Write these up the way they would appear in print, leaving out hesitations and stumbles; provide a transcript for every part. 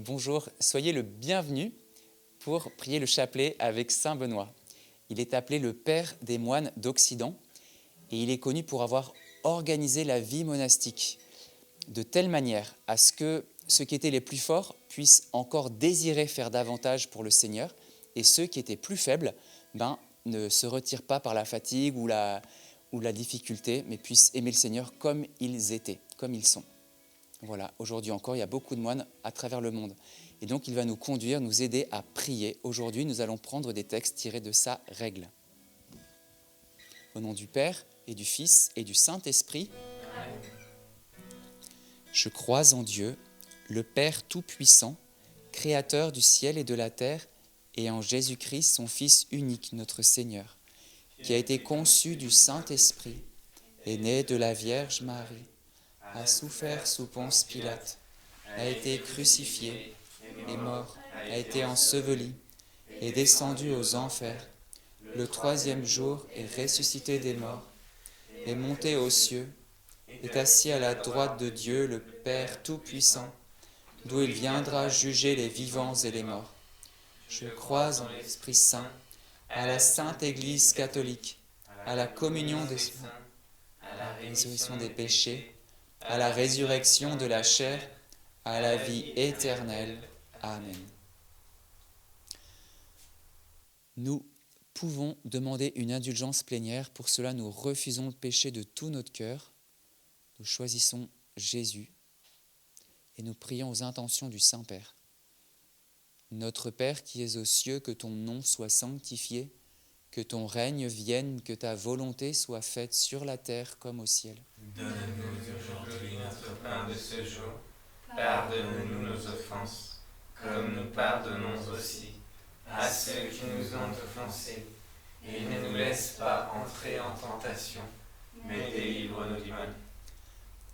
Bonjour, soyez le bienvenu pour prier le chapelet avec Saint Benoît. Il est appelé le père des moines d'Occident et il est connu pour avoir organisé la vie monastique de telle manière à ce que ceux qui étaient les plus forts puissent encore désirer faire davantage pour le Seigneur et ceux qui étaient plus faibles ne se retirent pas par la fatigue ou la difficulté, mais puissent aimer le Seigneur comme ils étaient, comme ils sont. Voilà, aujourd'hui encore, il y a beaucoup de moines à travers le monde. Et donc, il va nous conduire, nous aider à prier. Aujourd'hui, nous allons prendre des textes tirés de sa règle. Au nom du Père et du Fils et du Saint-Esprit, je crois en Dieu, le Père Tout-Puissant, Créateur du ciel et de la terre, et en Jésus-Christ, son Fils unique, notre Seigneur, qui a été conçu du Saint-Esprit, est né de la Vierge Marie, a souffert sous Ponce Pilate, a été crucifié, est mort, a été enseveli, est descendu aux enfers. Le troisième jour est ressuscité des morts, est monté aux cieux, est assis à la droite de Dieu, le Père Tout-Puissant, d'où il viendra juger les vivants et les morts. Je crois en l'Esprit Saint, à la Sainte Église catholique, à la communion des saints, à la résurrection des péchés, à la résurrection de la chair, à la vie éternelle. Amen. Nous pouvons demander une indulgence plénière. Pour cela, nous refusons le péché de tout notre cœur. Nous choisissons Jésus et nous prions aux intentions du Saint-Père. Notre Père qui es aux cieux, que ton nom soit sanctifié, que ton règne vienne, que ta volonté soit faite sur la terre comme au ciel. Donne-nous aujourd'hui notre pain de ce jour. Pardonne-nous nos offenses, comme nous pardonnons aussi à ceux qui nous ont offensés. Et ne nous laisse pas entrer en tentation, mais délivre-nous du mal.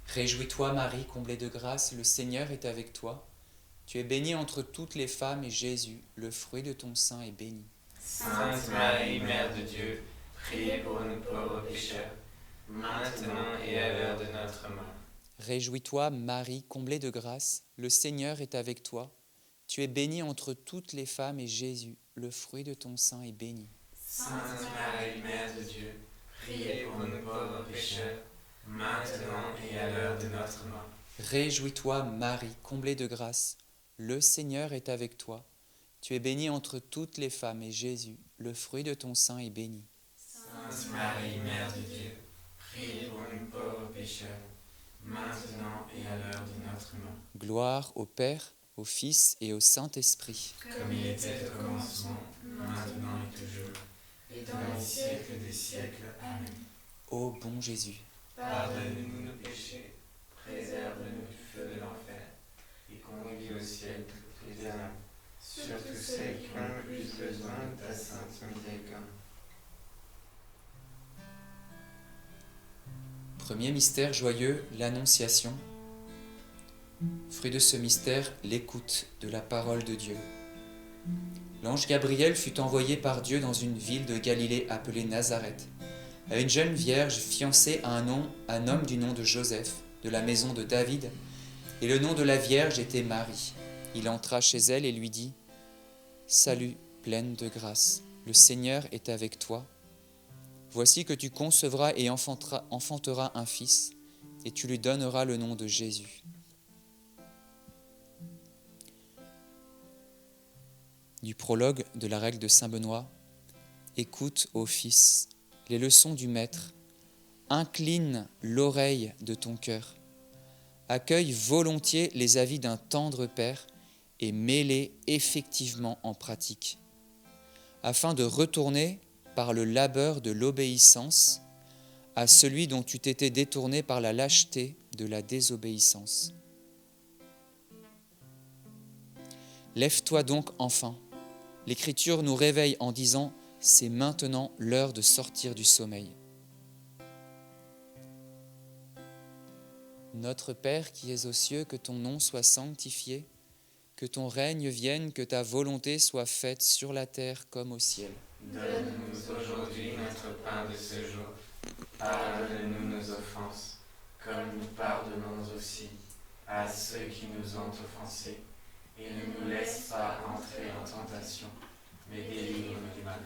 Réjouis-toi Marie, comblée de grâce, le Seigneur est avec toi. Tu es bénie entre toutes les femmes et Jésus, le fruit de ton sein, est béni. Sainte Marie, Mère de Dieu, priez pour nous pauvres pécheurs, maintenant et à l'heure de notre mort. Réjouis-toi Marie, comblée de grâce, le Seigneur est avec toi. Tu es bénie entre toutes les femmes et Jésus, le fruit de ton sein, est béni. Sainte Marie, Mère de Dieu, priez pour nous pauvres pécheurs, maintenant et à l'heure de notre mort. Réjouis-toi Marie, comblée de grâce, le Seigneur est avec toi. Tu es bénie entre toutes les femmes et Jésus, le fruit de ton sein, est béni. Sainte Marie, Mère de Dieu, priez pour nous pauvres pécheurs, maintenant et à l'heure de notre mort. Gloire au Père, au Fils et au Saint-Esprit. Comme il était au commencement, maintenant et toujours, et dans les siècles des siècles. Amen. Ô bon Jésus, Pardonne-nous nos péchés, préserve-nous du feu de l'enfer, et conduis au ciel toutes les âmes, surtout celles qui ont le plus besoin de ta sainte miséricorde. premier mystère joyeux, l'Annonciation. Fruit de ce mystère, l'écoute de la parole de Dieu. L'ange Gabriel fut envoyé par Dieu dans une ville de Galilée appelée Nazareth, à une jeune vierge fiancée à un homme du nom de Joseph, de la maison de David, et le nom de la vierge était Marie. Il entra chez elle et lui dit : « Salut, pleine de grâce, le Seigneur est avec toi. Voici que tu concevras et enfanteras un fils, et tu lui donneras le nom de Jésus. » Du prologue de la règle de Saint Benoît. Écoute, ô Fils, les leçons du Maître. Incline l'oreille de ton cœur. Accueille volontiers les avis d'un tendre Père et mets-les effectivement en pratique, afin de retourner par le labeur de l'obéissance à celui dont tu t'étais détourné par la lâcheté de la désobéissance. Lève-toi donc enfin. L'Écriture nous réveille en disant : c'est maintenant l'heure de sortir du sommeil. Notre Père qui es aux cieux, que ton nom soit sanctifié, que ton règne vienne, que ta volonté soit faite sur la terre comme au ciel. Donne-nous aujourd'hui notre pain de ce jour. Pardonne-nous nos offenses, comme nous pardonnons aussi à ceux qui nous ont offensés. et ne nous laisse pas entrer en tentation, mais délivre-nous du mal.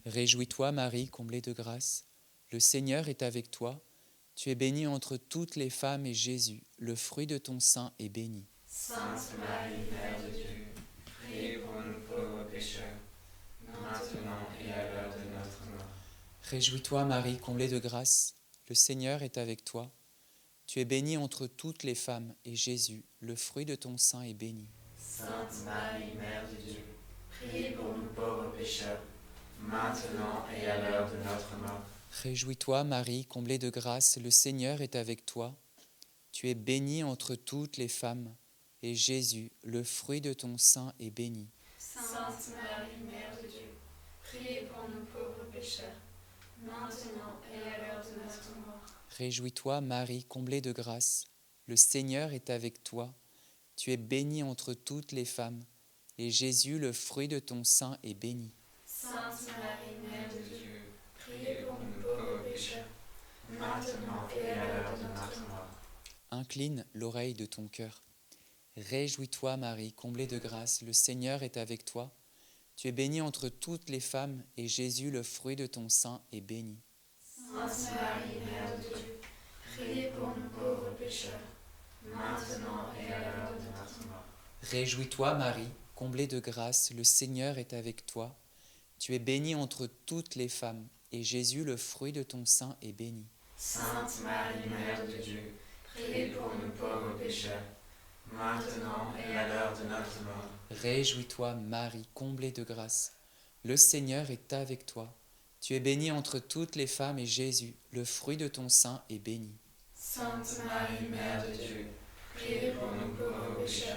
Réjouis-toi, Marie, comblée de grâce. Le Seigneur est avec toi. Tu es bénie entre toutes les femmes, et Jésus, le fruit de ton sein, est béni. Sainte Marie, Mère de Dieu, priez pour nous pauvres pécheurs, maintenant et à l'heure de notre mort. Réjouis-toi, Marie, comblée de grâce. Le Seigneur est avec toi. Tu es bénie entre toutes les femmes, et Jésus, le fruit de ton sein, est béni. Sainte Marie, Mère de Dieu, priez pour nous pauvres pécheurs, maintenant et à l'heure de notre mort. Réjouis-toi, Marie, comblée de grâce. Le Seigneur est avec toi. Tu es bénie entre toutes les femmes, et Jésus, le fruit de ton sein, est béni. Sainte Marie, Mère de Dieu, priez pour nous pauvres pécheurs, maintenant et à l'heure de notre mort. Réjouis-toi, Marie, comblée de grâce. Le Seigneur est avec toi. Tu es bénie entre toutes les femmes, et Jésus, le fruit de ton sein, est béni. Sainte Marie, Mère de Dieu, priez pour nous pauvres pécheurs, maintenant et à l'heure de notre mort. Incline l'oreille de ton cœur. Réjouis-toi, Marie, comblée de grâce. Le Seigneur est avec toi. Tu es bénie entre toutes les femmes, et Jésus, le fruit de ton sein, est béni. Sainte Marie, Mère de Dieu, priez pour nous pauvres pécheurs, maintenant et à l'heure de notre mort. Réjouis-toi, Marie, comblée de grâce. Le Seigneur est avec toi. Tu es bénie entre toutes les femmes, et Jésus, le fruit de ton sein, est béni. Sainte Marie, Mère de Dieu, priez pour nous pauvres pécheurs, maintenant et à l'heure de notre mort. Réjouis-toi, Marie, comblée de grâce. Le Seigneur est avec toi. Tu es bénie entre toutes les femmes, et Jésus, le fruit de ton sein, est béni. Sainte Marie, Mère de Dieu, priez pour nous pauvres pécheurs,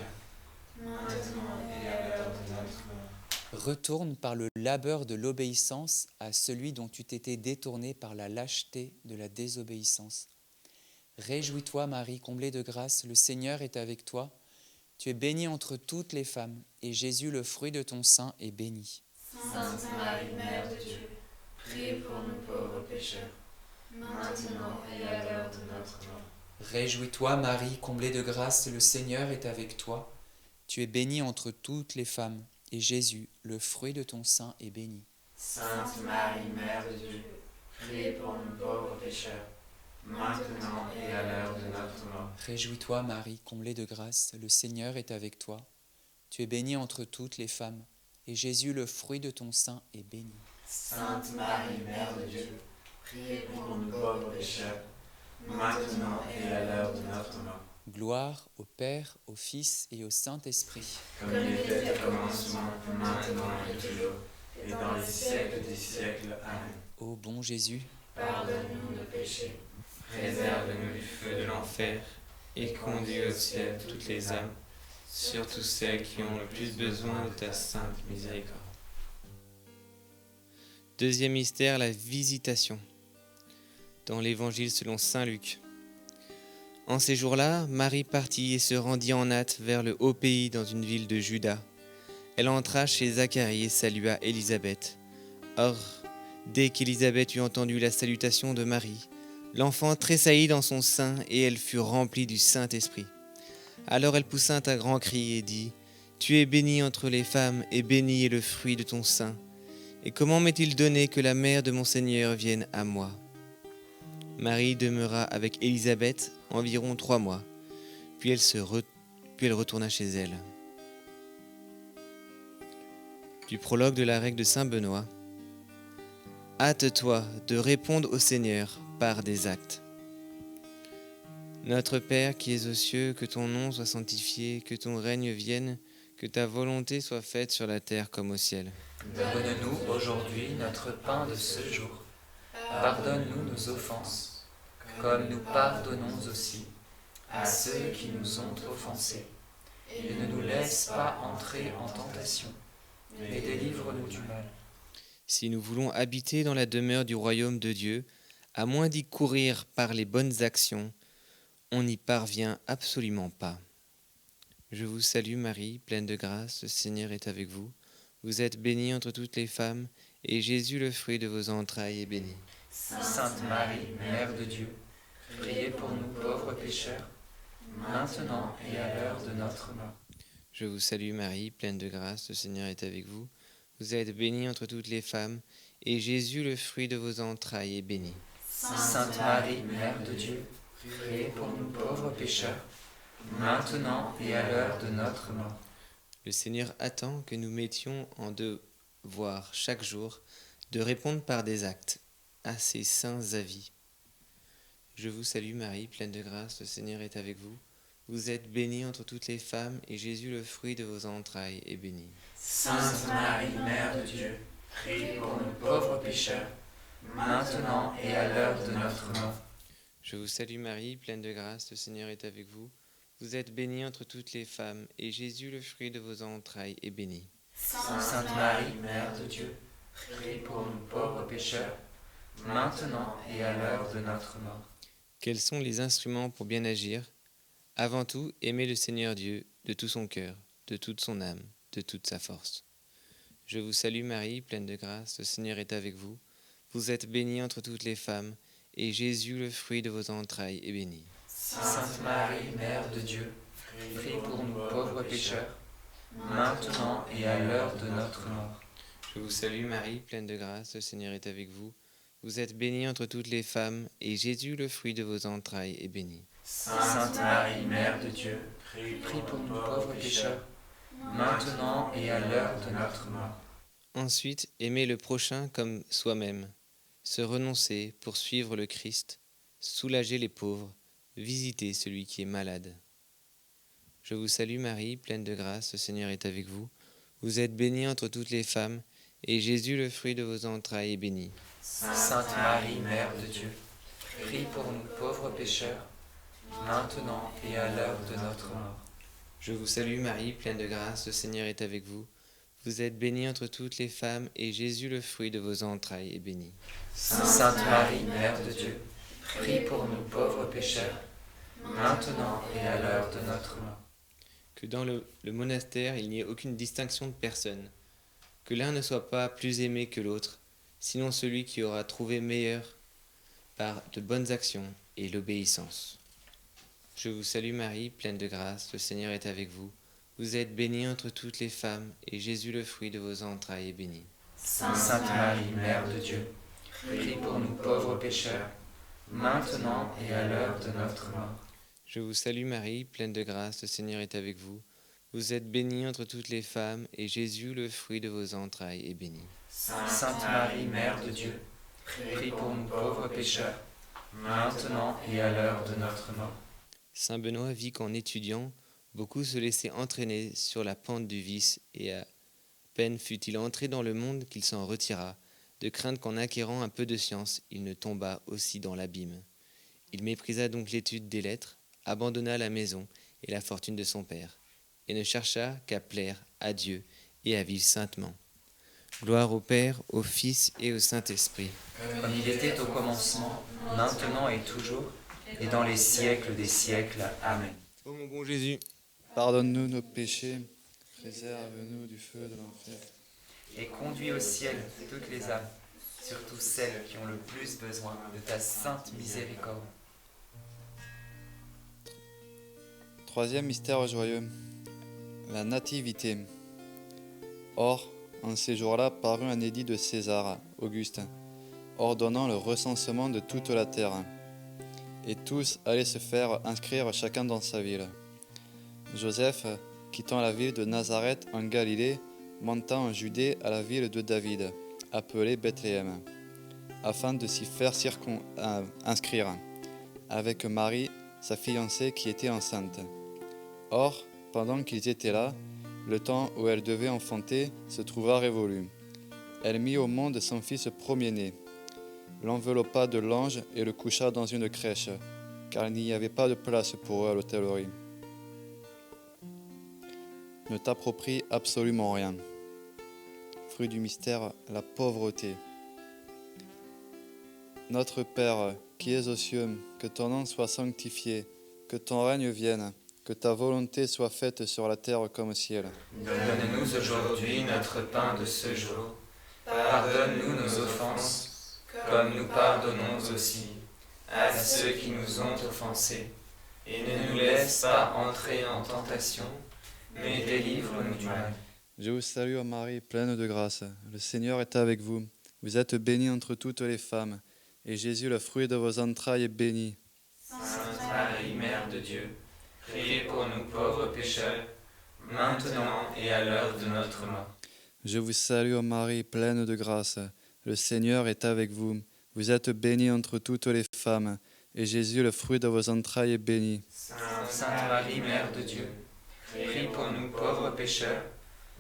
maintenant et à l'heure de notre mort. Retourne par le labeur de l'obéissance à celui dont tu t'étais détourné par la lâcheté de la désobéissance. Réjouis-toi, Marie, comblée de grâce, le Seigneur est avec toi. Tu es bénie entre toutes les femmes, et Jésus, le fruit de ton sein, est béni. Sainte Marie, Mère de Dieu, priez pour nous pauvres pécheurs, maintenant et à l'heure de notre mort. Réjouis-toi, Marie, comblée de grâce, le Seigneur est avec toi. Tu es bénie entre toutes les femmes, et Jésus, le fruit de ton sein, est béni. Sainte Marie, Mère de Dieu, priez pour nous pauvres pécheurs, maintenant et à l'heure de notre mort. Réjouis-toi, Marie, comblée de grâce, le Seigneur est avec toi. Tu es bénie entre toutes les femmes, et Jésus, le fruit de ton sein, est béni. Sainte Marie, Mère de Dieu, priez pour nous pauvres pécheurs, maintenant et à l'heure de notre mort. Gloire au Père, au Fils et au Saint-Esprit. Comme il était au commencement, maintenant et toujours, et dans les siècles des siècles. Amen. Ô bon Jésus, Pardonne-nous nos péchés, Préserve-nous du feu de l'enfer, et conduis au ciel toutes les âmes, surtout celles qui ont le plus besoin de ta sainte miséricorde. Deuxième mystère, la visitation. Dans l'Évangile selon saint Luc. En ces jours-là, Marie partit et se rendit en hâte vers le haut pays dans une ville de Juda. Elle entra chez Zacharie et salua Élisabeth. Or, dès qu'Élisabeth eut entendu la salutation de Marie, l'enfant tressaillit dans son sein et elle fut remplie du Saint-Esprit. Alors elle poussa un grand cri et dit : « Tu es bénie entre les femmes et béni est le fruit de ton sein. Et comment m'est-il donné que la mère de mon Seigneur vienne à moi ?» Marie demeura avec Élisabeth environ 3 mois, puis elle retourna chez elle. Du prologue de la règle de saint Benoît. Hâte-toi de répondre au Seigneur par des actes. Notre Père qui es aux cieux, que ton nom soit sanctifié, que ton règne vienne, que ta volonté soit faite sur la terre comme au ciel. donne-nous aujourd'hui notre pain de ce jour. Pardonne-nous nos offenses, comme nous pardonnons aussi à ceux qui nous ont offensés. Et ne nous laisse pas entrer en tentation, mais délivre-nous du mal. Si nous voulons habiter dans la demeure du royaume de Dieu, à moins d'y courir par les bonnes actions, on n'y parvient absolument pas. Je vous salue Marie, pleine de grâce, le Seigneur est avec vous. Vous êtes bénie entre toutes les femmes, et Jésus, le fruit de vos entrailles, est béni. Sainte Marie, Mère de Dieu, priez pour nous pauvres pécheurs, maintenant et à l'heure de notre mort. Je vous salue Marie, pleine de grâce, le Seigneur est avec vous. Vous êtes bénie entre toutes les femmes, et Jésus, le fruit de vos entrailles, est béni. Sainte Marie, Mère de Dieu, priez pour nous pauvres pécheurs, maintenant et à l'heure de notre mort. Le Seigneur attend que nous mettions en devoir chaque jour de répondre par des actes à ses saints avis. Je vous salue Marie, pleine de grâce, le Seigneur est avec vous. Vous êtes bénie entre toutes les femmes, et Jésus, le fruit de vos entrailles, est béni. Sainte Marie, Mère de Dieu, priez pour nous pauvres pécheurs, maintenant et à l'heure de notre mort. Je vous salue Marie, pleine de grâce, le Seigneur est avec vous. Vous êtes bénie entre toutes les femmes, et Jésus, le fruit de vos entrailles, est béni. Sainte Marie, Mère de Dieu, priez pour nous pauvres pécheurs, maintenant et à l'heure de notre mort. Quels sont les instruments pour bien agir? Avant tout, aimer le Seigneur Dieu de tout son cœur, de toute son âme, de toute sa force. Je vous salue Marie, pleine de grâce, le Seigneur est avec vous. Vous êtes bénie entre toutes les femmes, et Jésus, le fruit de vos entrailles, est béni. Sainte Marie, Mère de Dieu, priez pour nous pauvres pécheurs, maintenant et à l'heure de notre mort. Je vous salue Marie, pleine de grâce, le Seigneur est avec vous. Vous êtes bénie entre toutes les femmes, et Jésus, le fruit de vos entrailles, est béni. Sainte Marie, Mère de Dieu, prie pour nous pauvres pécheurs, maintenant et à l'heure de notre mort. Ensuite, aimer le prochain comme soi-même, se renoncer pour suivre le Christ, soulager les pauvres, visiter celui qui est malade. Je vous salue Marie, pleine de grâce, le Seigneur est avec vous. Vous êtes bénie entre toutes les femmes, et Jésus, le fruit de vos entrailles, est béni. Sainte Marie, Mère de Dieu, prie pour nous pauvres pécheurs, maintenant et à l'heure de notre mort. Je vous salue Marie, pleine de grâce, le Seigneur est avec vous. Vous êtes bénie entre toutes les femmes, et Jésus, le fruit de vos entrailles, est béni. Sainte Marie, Mère de Dieu, prie pour nous pauvres pécheurs, maintenant et à l'heure de notre mort. Que dans le monastère, il n'y ait aucune distinction de personne, que l'un ne soit pas plus aimé que l'autre, sinon celui qui aura trouvé meilleur par de bonnes actions et l'obéissance. Je vous salue Marie, pleine de grâce, le Seigneur est avec vous. Vous êtes bénie entre toutes les femmes, et Jésus, le fruit de vos entrailles, est béni. Sainte Marie, Mère de Dieu, prie pour nous pauvres pécheurs, maintenant et à l'heure de notre mort. Je vous salue Marie, pleine de grâce, le Seigneur est avec vous. Vous êtes bénie entre toutes les femmes, et Jésus, le fruit de vos entrailles, est béni. Sainte Marie, Mère de Dieu, prie pour nous pauvres pécheurs, maintenant et à l'heure de notre mort. Saint Benoît vit qu'en étudiant, beaucoup se laissaient entraîner sur la pente du vice, et à peine fut-il entré dans le monde qu'il s'en retira, de crainte qu'en acquérant un peu de science, il ne tombât aussi dans l'abîme. Il méprisa donc l'étude des lettres, abandonna la maison et la fortune de son père, et ne chercha qu'à plaire à Dieu et à vivre saintement. Gloire au Père, au Fils et au Saint-Esprit. Comme il était au commencement, maintenant et toujours, et dans les siècles des siècles. Amen. Ô mon bon Jésus, pardonne-nous nos péchés, préserve-nous du feu de l'enfer. Et conduis au ciel toutes les âmes, surtout celles qui ont le plus besoin de ta sainte miséricorde. Troisième mystère joyeux, la Nativité. Or, en ces jours-là parut un édit de César, Auguste, ordonnant le recensement de toute la terre. Et tous allaient se faire inscrire chacun dans sa ville. Joseph, quittant la ville de Nazareth en Galilée, monta en Judée à la ville de David, appelée Bethléem, afin de s'y faire inscrire, avec Marie, sa fiancée qui était enceinte. Or, pendant qu'ils étaient là, le temps où elle devait enfanter se trouva révolu. Elle mit au monde son fils premier-né, l'enveloppa de langes et le coucha dans une crèche, car il n'y avait pas de place pour eux à l'hôtellerie. Ne t'approprie absolument rien. Fruit du mystère, la pauvreté. Notre Père, qui es aux cieux, que ton nom soit sanctifié, que ton règne vienne, que ta volonté soit faite sur la terre comme au ciel. Donne-nous aujourd'hui notre pain de ce jour. Pardonne-nous nos offenses, comme nous pardonnons aussi à ceux qui nous ont offensés. Et ne nous laisse pas entrer en tentation, mais délivre-nous du mal. Je vous salue, ô Marie, pleine de grâce. Le Seigneur est avec vous. Vous êtes bénie entre toutes les femmes, et Jésus, le fruit de vos entrailles, est béni. Sainte Marie, Mère de Dieu, priez pour nous pauvres pécheurs, maintenant et à l'heure de notre mort. Je vous salue, ô Marie, pleine de grâce. Le Seigneur est avec vous. Vous êtes bénie entre toutes les femmes, et Jésus, le fruit de vos entrailles, est béni. Sainte Marie, Mère de Dieu, priez pour nous pauvres pécheurs,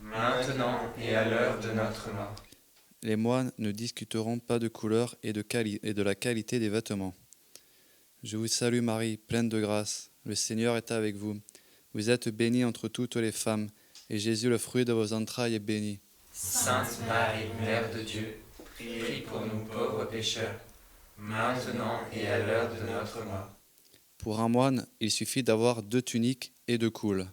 maintenant et à l'heure de notre mort. Les moines ne discuteront pas de couleur et de la qualité des vêtements. Je vous salue, Marie, pleine de grâce. Le Seigneur est avec vous. Vous êtes bénie entre toutes les femmes, et Jésus, le fruit de vos entrailles, est béni. Sainte Marie, Mère de Dieu, prie pour nous pauvres pécheurs, maintenant et à l'heure de notre mort. Pour un moine, il suffit d'avoir 2 tuniques et 2 coules.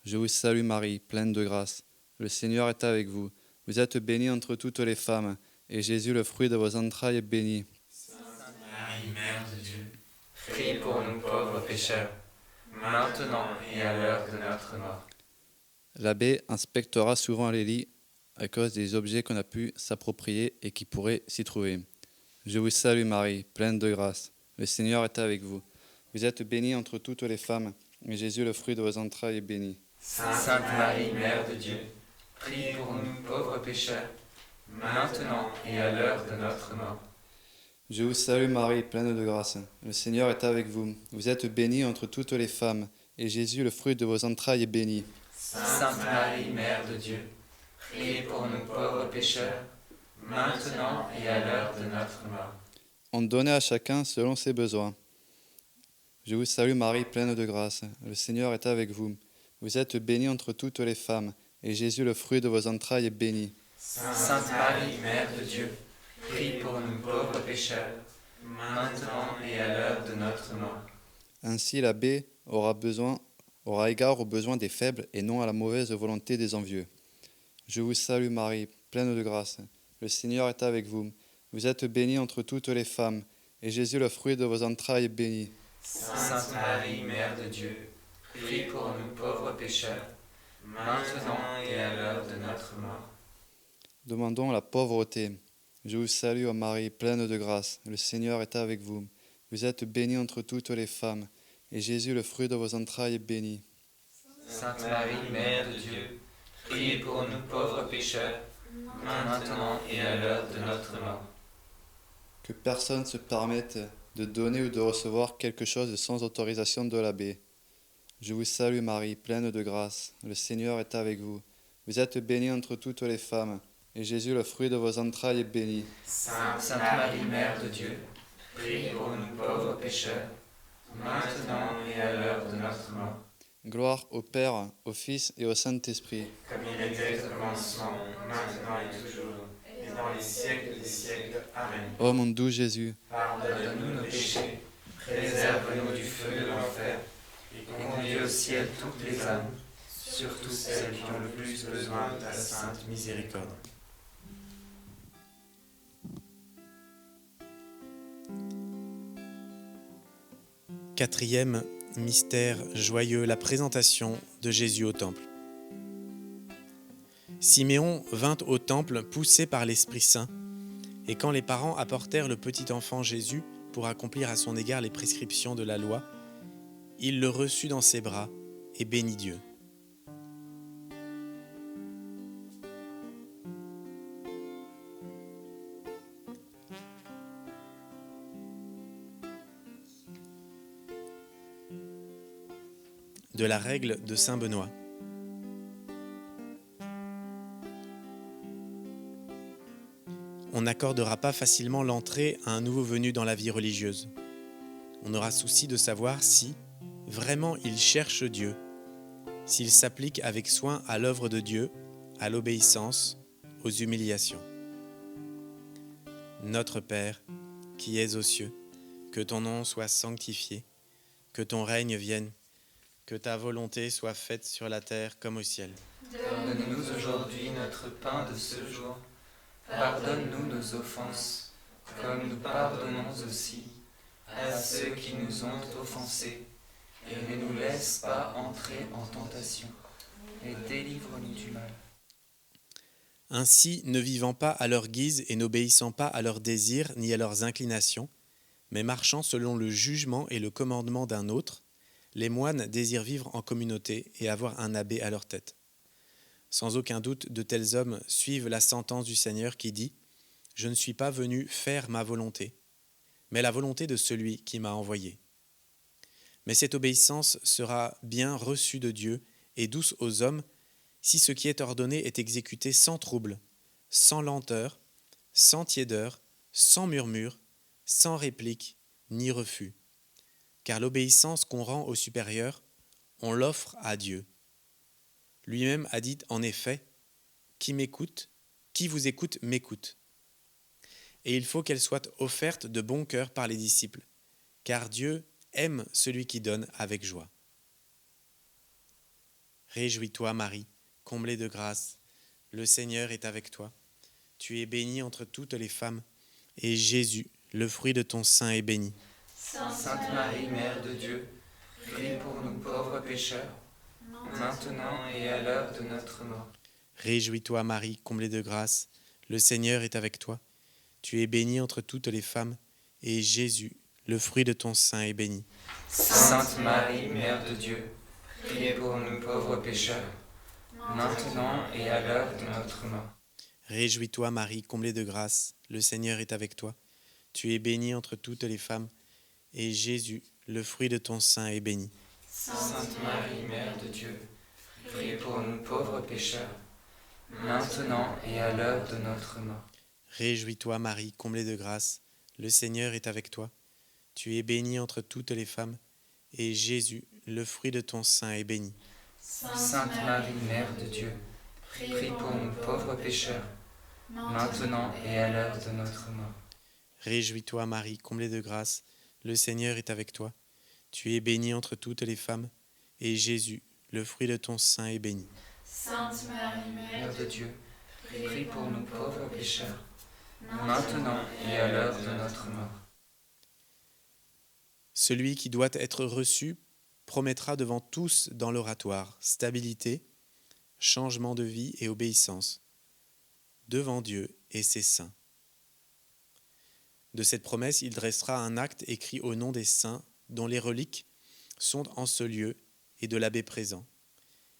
Je vous salue, Marie, pleine de grâce. Le Seigneur est avec vous. Vous êtes bénie entre toutes les femmes, et Jésus, le fruit de vos entrailles, est béni. Marie, Mère de Dieu, prie pour nous pauvres pécheurs, maintenant et à l'heure de notre mort. L'abbé inspectera souvent les lits à cause des objets qu'on a pu s'approprier et qui pourraient s'y trouver. Je vous salue, Marie, pleine de grâce. Le Seigneur est avec vous. Vous êtes bénie entre toutes les femmes, et Jésus, le fruit de vos entrailles, est béni. Sainte Marie, Mère de Dieu, prie pour nous pauvres pécheurs, maintenant et à l'heure de notre mort. Je vous salue, Marie, pleine de grâce. Le Seigneur est avec vous. Vous êtes bénie entre toutes les femmes, et Jésus, le fruit de vos entrailles, est béni. Sainte Marie, Mère de Dieu, priez pour nous pauvres pécheurs, maintenant et à l'heure de notre mort. On donnait à chacun selon ses besoins. Je vous salue, Marie, pleine de grâce. Le Seigneur est avec vous. Vous êtes bénie entre toutes les femmes, et Jésus, le fruit de vos entrailles, est béni. Sainte Marie, Mère de Dieu, prie pour nous pauvres pécheurs, maintenant et à l'heure de notre mort. Ainsi l'abbé aura égard aux besoins des faibles et non à la mauvaise volonté des envieux. Je vous salue, Marie, pleine de grâce. Le Seigneur est avec vous. Vous êtes bénie entre toutes les femmes, et Jésus, le fruit de vos entrailles, est béni. Sainte Marie, Mère de Dieu, prie pour nous pauvres pécheurs, maintenant et à l'heure de notre mort. Demandons la pauvreté. Je vous salue, ô Marie, pleine de grâce. Le Seigneur est avec vous. Vous êtes bénie entre toutes les femmes, et Jésus, le fruit de vos entrailles, est béni. Sainte Marie, Mère de Dieu, priez pour nous pauvres pécheurs, maintenant et à l'heure de notre mort. Que personne se permette de donner ou de recevoir quelque chose sans autorisation de l'abbé. Je vous salue, Marie, pleine de grâce. Le Seigneur est avec vous. Vous êtes bénie entre toutes les femmes, et Jésus, le fruit de vos entrailles, est béni. Sainte Marie, Mère de Dieu, priez pour nous pauvres pécheurs, maintenant et à l'heure de notre mort. Gloire au Père, au Fils et au Saint-Esprit. Comme il était au commencement, maintenant et toujours, et dans les siècles des siècles. Amen. Ô mon doux Jésus, Pardonne-nous nos péchés, préserve-nous du feu de l'enfer, et conduis au ciel toutes les âmes, surtout celles qui ont le plus besoin de ta sainte miséricorde. Quatrième mystère joyeux, la présentation de Jésus au temple. Siméon vint au temple poussé par l'Esprit Saint, et quand les parents apportèrent le petit enfant Jésus pour accomplir à son égard les prescriptions de la loi, il le reçut dans ses bras et bénit Dieu. De la règle de saint Benoît. On n'accordera pas facilement l'entrée à un nouveau venu dans la vie religieuse. On aura souci de savoir si, vraiment, il cherche Dieu, s'il s'applique avec soin à l'œuvre de Dieu, à l'obéissance, aux humiliations. Notre Père, qui es aux cieux, que ton nom soit sanctifié, que ton règne vienne, que ta volonté soit faite sur la terre comme au ciel. Donne-nous aujourd'hui notre pain de ce jour. Pardonne-nous nos offenses, comme nous pardonnons aussi à ceux qui nous ont offensés. Et ne nous laisse pas entrer en tentation, et délivre-nous du mal. Ainsi, ne vivant pas à leur guise et n'obéissant pas à leurs désirs ni à leurs inclinations, mais marchant selon le jugement et le commandement d'un autre, les moines désirent vivre en communauté et avoir un abbé à leur tête. Sans aucun doute, de tels hommes suivent la sentence du Seigneur qui dit « Je ne suis pas venu faire ma volonté, mais la volonté de celui qui m'a envoyé. » Mais cette obéissance sera bien reçue de Dieu et douce aux hommes si ce qui est ordonné est exécuté sans trouble, sans lenteur, sans tiédeur, sans murmure, sans réplique ni refus. Car l'obéissance qu'on rend au supérieur, on l'offre à Dieu. Lui-même a dit en effet, « Qui m'écoute, qui vous écoute m'écoute. » Et il faut qu'elle soit offerte de bon cœur par les disciples, car Dieu aime celui qui donne avec joie. Réjouis-toi, Marie, comblée de grâce, le Seigneur est avec toi. Tu es bénie entre toutes les femmes, et Jésus, le fruit de ton sein, est béni. Sainte Marie, Mère de Dieu, prie pour nous pauvres pécheurs, maintenant et à l'heure de notre mort. Réjouis-toi, Marie, comblée de grâce, le Seigneur est avec toi. Tu es bénie entre toutes les femmes, et Jésus, le fruit de ton sein, est béni. Sainte Marie, Mère de Dieu, priez pour nous pauvres pécheurs, maintenant et à l'heure de notre mort. Réjouis-toi, Marie, comblée de grâce, le Seigneur est avec toi. Tu es bénie entre toutes les femmes, et Jésus, le fruit de ton sein, est béni. Sainte Marie, Mère de Dieu, priez pour nous pauvres pécheurs, maintenant et à l'heure de notre mort. Réjouis-toi, Marie, comblée de grâce, le Seigneur est avec toi. Tu es bénie entre toutes les femmes, et Jésus, le fruit de ton sein, est béni. Sainte Marie, Mère de Dieu, prie pour nous pauvres pécheurs, maintenant et à l'heure de notre mort. Réjouis-toi, Marie, comblée de grâce, le Seigneur est avec toi. Tu es bénie entre toutes les femmes, et Jésus, le fruit de ton sein, est béni. Sainte Marie, Mère de Dieu, prie pour nous pauvres pécheurs, maintenant et à l'heure de notre mort. Celui qui doit être reçu promettra devant tous dans l'oratoire stabilité, changement de vie et obéissance, devant Dieu et ses saints. De cette promesse, il dressera un acte écrit au nom des saints dont les reliques sont en ce lieu et de l'abbé présent.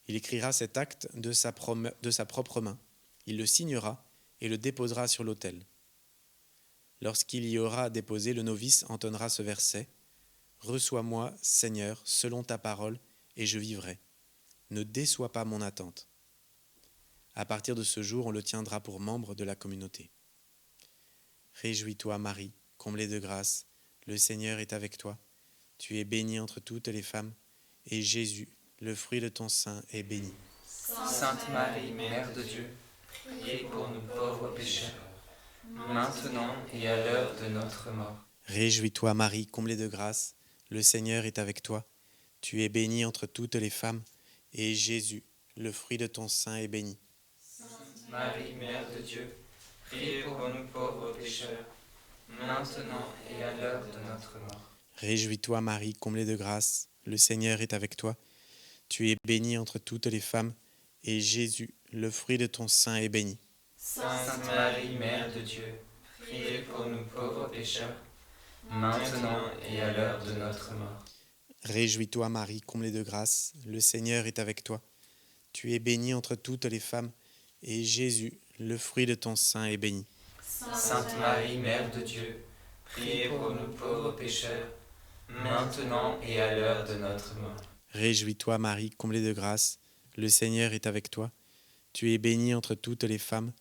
Il écrira cet acte de sa propre main. Il le signera et le déposera sur l'autel. Lorsqu'il y aura déposé, le novice entonnera ce verset « Reçois-moi, Seigneur, selon ta parole, et je vivrai. Ne déçois pas mon attente. » À partir de ce jour, on le tiendra pour membre de la communauté. Réjouis-toi, Marie, comblée de grâce, le Seigneur est avec toi. Tu es bénie entre toutes les femmes, et Jésus, le fruit de ton sein, est béni. Sainte Marie, Mère de Dieu, priez pour nous pauvres pécheurs, maintenant et à l'heure de notre mort. Réjouis-toi, Marie, comblée de grâce, le Seigneur est avec toi. Tu es bénie entre toutes les femmes, et Jésus, le fruit de ton sein, est béni. Sainte Marie, Mère de Dieu, priez pour nous pauvres pécheurs, maintenant et à l'heure de notre mort. Réjouis-toi, Marie, comblée de grâce, le Seigneur est avec toi. Tu es bénie entre toutes les femmes, et Jésus, le fruit de ton sein, est béni. Sainte Marie, Mère de Dieu, priez pour nous pauvres pécheurs, maintenant et à l'heure de notre mort. Réjouis-toi, Marie, comblée de grâce, le Seigneur est avec toi. Tu es bénie entre toutes les femmes, et Jésus, le fruit de ton sein, est béni. Sainte Marie, Mère de Dieu, priez pour nous pauvres pécheurs, maintenant et à l'heure de notre mort. Réjouis-toi, Marie, comblée de grâce, le Seigneur est avec toi. Tu es bénie entre toutes les femmes,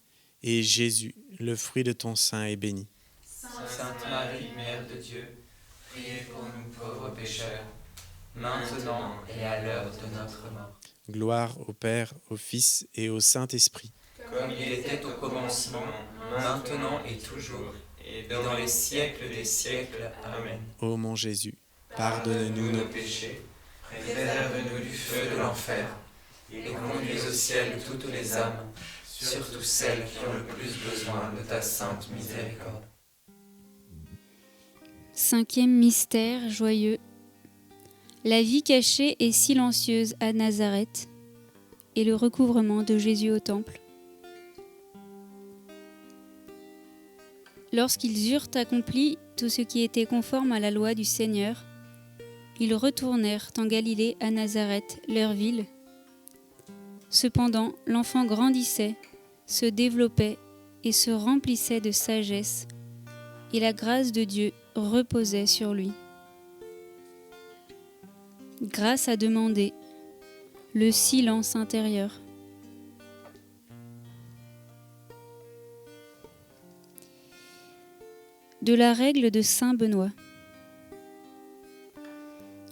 et Jésus, le fruit de ton sein, est béni. Sainte Marie, Mère de Dieu, priez pour nous pauvres pécheurs, maintenant et à l'heure de notre mort. Gloire au Père, au Fils et au Saint-Esprit. Comme il était au commencement, maintenant et toujours, et dans les siècles des siècles. Amen. Ô mon Jésus, pardonne-nous nos péchés, préserve-nous du feu de l'enfer, et conduis au ciel toutes les âmes, surtout celles qui ont le plus besoin de ta sainte miséricorde. 5e mystère joyeux. La vie cachée et silencieuse à Nazareth. et le recouvrement de Jésus au temple. Lorsqu'ils eurent accompli tout ce qui était conforme à la loi du Seigneur, ils retournèrent en Galilée à Nazareth, leur ville. Cependant, l'enfant grandissait, se développait et se remplissait de sagesse, et la grâce de Dieu reposait sur lui. Grâce à demander, le silence intérieur. De la règle de saint Benoît.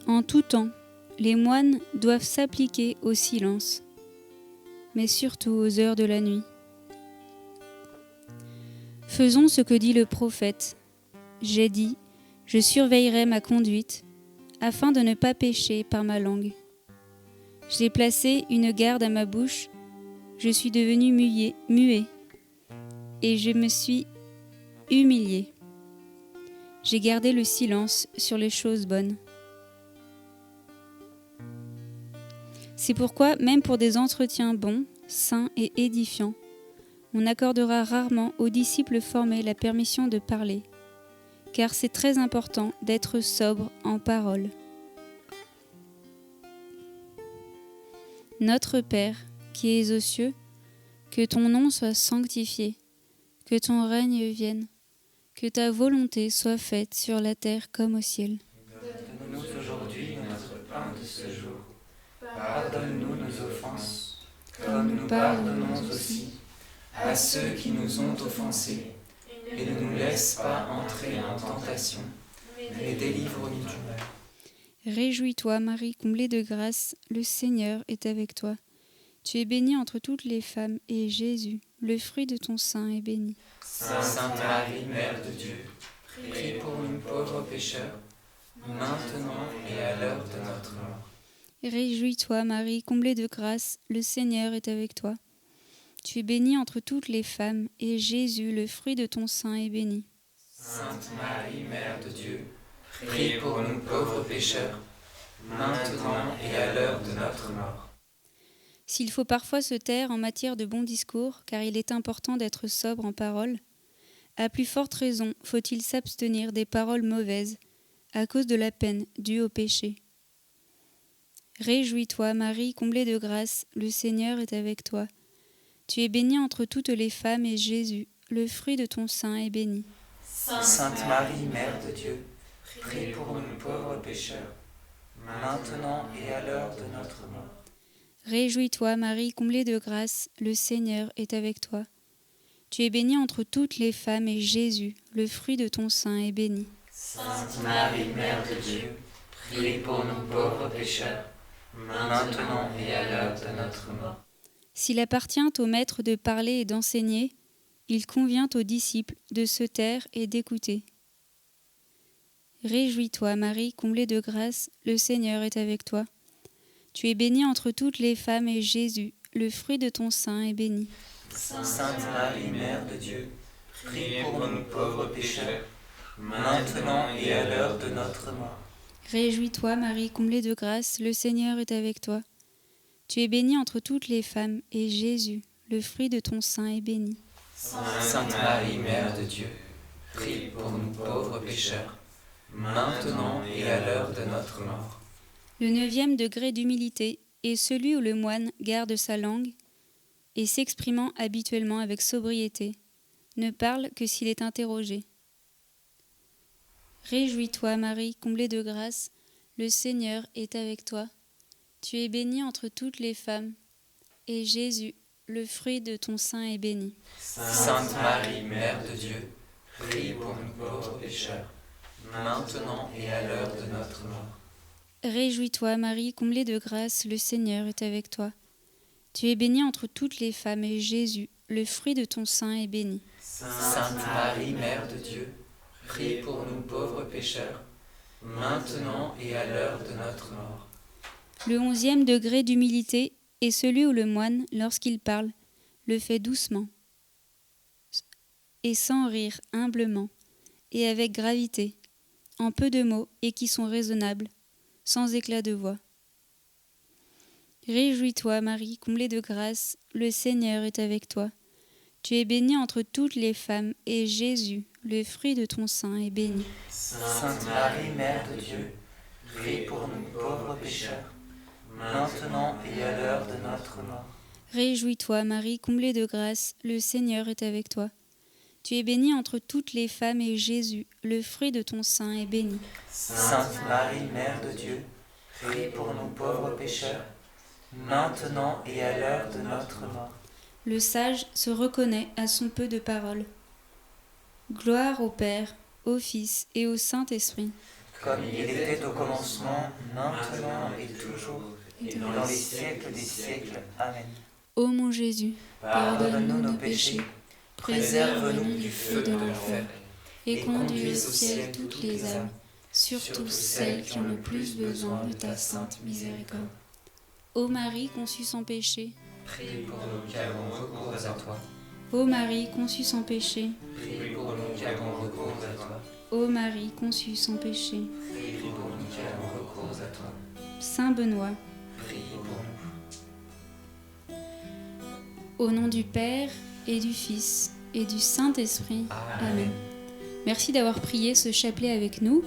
En tout temps, les moines doivent s'appliquer au silence, mais surtout aux heures de la nuit. Faisons ce que dit le prophète. J'ai dit, je surveillerai ma conduite, afin de ne pas pécher par ma langue. J'ai placé une garde à ma bouche, je suis devenu muet, et je me suis humilié. J'ai gardé le silence sur les choses bonnes. C'est pourquoi, même pour des entretiens bons, sains et édifiants, on accordera rarement aux disciples formés la permission de parler, car c'est très important d'être sobre en parole. Notre Père, qui es aux cieux, que ton nom soit sanctifié, que ton règne vienne, que ta volonté soit faite sur la terre comme au ciel. Donne-nous aujourd'hui notre pain de ce jour. Pardonne-nous nos offenses, comme nous pardonnons aussi à ceux qui nous ont offensés. Et ne nous laisse pas entrer en tentation, mais délivre-nous du mal. Réjouis-toi, Marie, comblée de grâce, le Seigneur est avec toi. Tu es bénie entre toutes les femmes, et Jésus, le fruit de ton sein, est béni. Sainte Marie, Mère de Dieu, prie pour nous pauvres pécheurs, maintenant et à l'heure de notre mort. Réjouis-toi, Marie, comblée de grâce, le Seigneur est avec toi. Tu es bénie entre toutes les femmes, et Jésus, le fruit de ton sein, est béni. Sainte Marie, Mère de Dieu, prie pour nous pauvres pécheurs, maintenant et à l'heure de notre mort. S'il faut parfois se taire en matière de bon discours, car il est important d'être sobre en parole, à plus forte raison faut-il s'abstenir des paroles mauvaises, à cause de la peine due au péché. Réjouis-toi, Marie, comblée de grâce, le Seigneur est avec toi. Tu es bénie entre toutes les femmes, et Jésus, le fruit de ton sein, est béni. Sainte Marie, Mère de Dieu, prie pour nous pauvres pécheurs, maintenant et à l'heure de notre mort. Réjouis-toi, Marie, comblée de grâce, le Seigneur est avec toi. Tu es bénie entre toutes les femmes, et Jésus, le fruit de ton sein, est béni. Sainte Marie, Mère de Dieu, prie pour nous pauvres pécheurs, maintenant et à l'heure de notre mort. S'il appartient au maître de parler et d'enseigner, il convient aux disciples de se taire et d'écouter. Réjouis-toi, Marie, comblée de grâce, le Seigneur est avec toi. Tu es bénie entre toutes les femmes, et Jésus, le fruit de ton sein, est béni. Sainte Marie, Mère de Dieu, prie pour nous pauvres pécheurs, maintenant et à l'heure de notre mort. Réjouis-toi, Marie, comblée de grâce, le Seigneur est avec toi. Tu es bénie entre toutes les femmes, et Jésus, le fruit de ton sein, est béni. Sainte Marie, Mère de Dieu, prie pour nous pauvres pécheurs, maintenant et à l'heure de notre mort. Le 9e degré d'humilité est celui où le moine garde sa langue et, s'exprimant habituellement avec sobriété, ne parle que s'il est interrogé. Réjouis-toi, Marie, comblée de grâce, le Seigneur est avec toi. Tu es bénie entre toutes les femmes, et Jésus, le fruit de ton sein, est béni. Sainte Marie, Mère de Dieu, prie pour nous pauvres pécheurs, maintenant et à l'heure de notre mort. Réjouis-toi, Marie, comblée de grâce, le Seigneur est avec toi. Tu es bénie entre toutes les femmes, et Jésus, le fruit de ton sein, est béni. Sainte Marie, Mère de Dieu, prie pour nous pauvres pécheurs, maintenant et à l'heure de notre mort. Le 11e degré d'humilité est celui où le moine, lorsqu'il parle, le fait doucement et sans rire, humblement et avec gravité, en peu de mots et qui sont raisonnables, sans éclat de voix. Réjouis-toi, Marie, comblée de grâce, le Seigneur est avec toi. Tu es bénie entre toutes les femmes, et Jésus, le fruit de ton sein, est béni. Sainte Marie, Mère de Dieu, prie pour nous pauvres pécheurs, maintenant et à l'heure de notre mort. Réjouis-toi, Marie, comblée de grâce, le Seigneur est avec toi. Tu es bénie entre toutes les femmes, et Jésus, le fruit de ton sein, est béni. Sainte Marie, Mère de Dieu, prie pour nous pauvres pécheurs, maintenant et à l'heure de notre mort. Le sage se reconnaît à son peu de parole. Gloire au Père, au Fils et au Saint-Esprit. Comme il était au commencement, maintenant et toujours, et dans les siècles des siècles. Amen. Ô mon Jésus, Pardonne-nous nos péchés, préserve-nous du feu de l'enfer, et conduis au ciel toutes les âmes, surtout celles qui ont le plus besoin de ta sainte miséricorde. Ô Marie conçue sans péché, prie pour nous qui avons recours à toi. Ô Marie conçue sans péché, Prie pour nous qui avons recours à toi. Ô Marie conçue sans péché. Prie pour nous qui avons recours à toi. Saint Benoît, Prie pour nous. au nom du Père et du Fils et du Saint-Esprit. Amen. Merci d'avoir prié ce chapelet avec nous.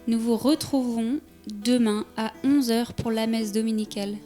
Nous vous retrouvons demain à 11h pour la messe dominicale.